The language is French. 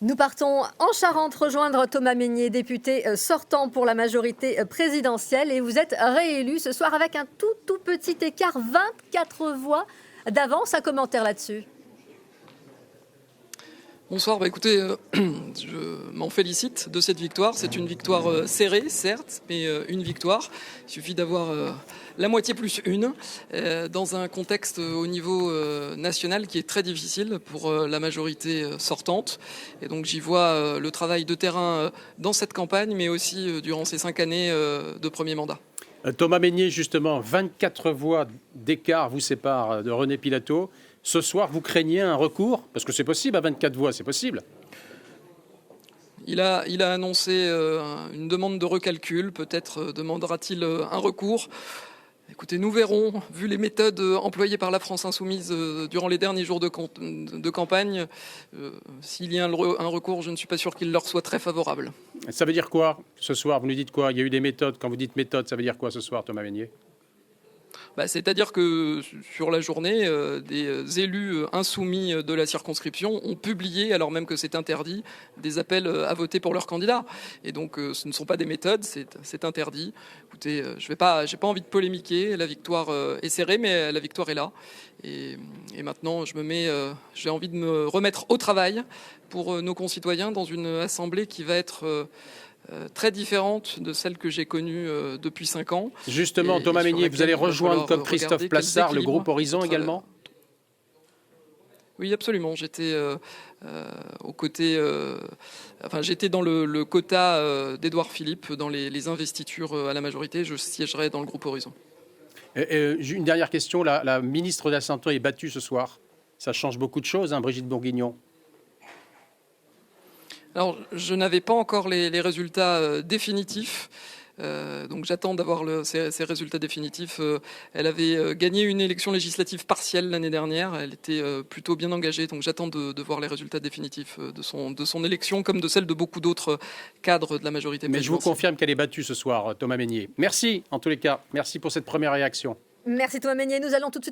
Nous partons en Charente rejoindre Thomas Mesnier, député sortant pour la majorité présidentielle. Et vous êtes réélu ce soir avec un tout petit écart, 24 voix d'avance. Un commentaire là-dessus? Bonsoir, écoutez, je m'en félicite de cette victoire. C'est une victoire serrée, certes, mais une victoire. Il suffit d'avoir la moitié plus une, dans un contexte au niveau national qui est très difficile pour la majorité sortante. Et donc j'y vois le travail de terrain dans cette campagne, mais aussi durant ces 5 années de premier mandat. Thomas Mesnier, justement, 24 voix d'écart vous séparent de René Pilato. Ce soir, vous craignez un recours? Parce que c'est possible, à 24 voix, c'est possible. Il a annoncé une demande de recalcul. Peut-être demandera-t-il un recours. Écoutez, nous verrons, vu les méthodes employées par la France Insoumise durant les derniers jours de campagne, s'il y a un recours, je ne suis pas sûr qu'il leur soit très favorable. Ça veut dire quoi ce soir? Vous nous dites quoi? Il y a eu des méthodes. Quand vous dites méthode, ça veut dire quoi ce soir, Thomas Mesnier? C'est-à-dire que sur la journée, des élus insoumis de la circonscription ont publié, alors même que c'est interdit, des appels à voter pour leurs candidats. Et donc ce ne sont pas des méthodes, c'est interdit. Écoutez, j'ai pas envie de polémiquer, la victoire est serrée, mais la victoire est là. Et maintenant, j'ai envie de me remettre au travail pour nos concitoyens dans une assemblée qui va être très différente de celle que j'ai connue depuis 5 ans. Justement, Thomas Mesnier, vous allez rejoindre, comme Christophe Plassard, le groupe Horizon également? Oui, absolument. J'étais aux côtés, j'étais dans le quota d'Édouard Philippe dans les investitures à la majorité. Je siégerai dans le groupe Horizon. Une dernière question. La ministre de la Santé est battue ce soir. Ça change beaucoup de choses, hein, Brigitte Bourguignon? Alors, je n'avais pas encore les résultats définitifs, donc j'attends d'avoir ces résultats définitifs. Elle avait gagné une élection législative partielle l'année dernière, elle était plutôt bien engagée, donc j'attends de voir les résultats définitifs de son élection, comme de celle de beaucoup d'autres cadres de la majorité présidentielle. Mais je vous confirme qu'elle est battue ce soir, Thomas Mesnier. Merci, en tous les cas. Merci pour cette première réaction. Merci Thomas Mesnier. Nous allons tout de suite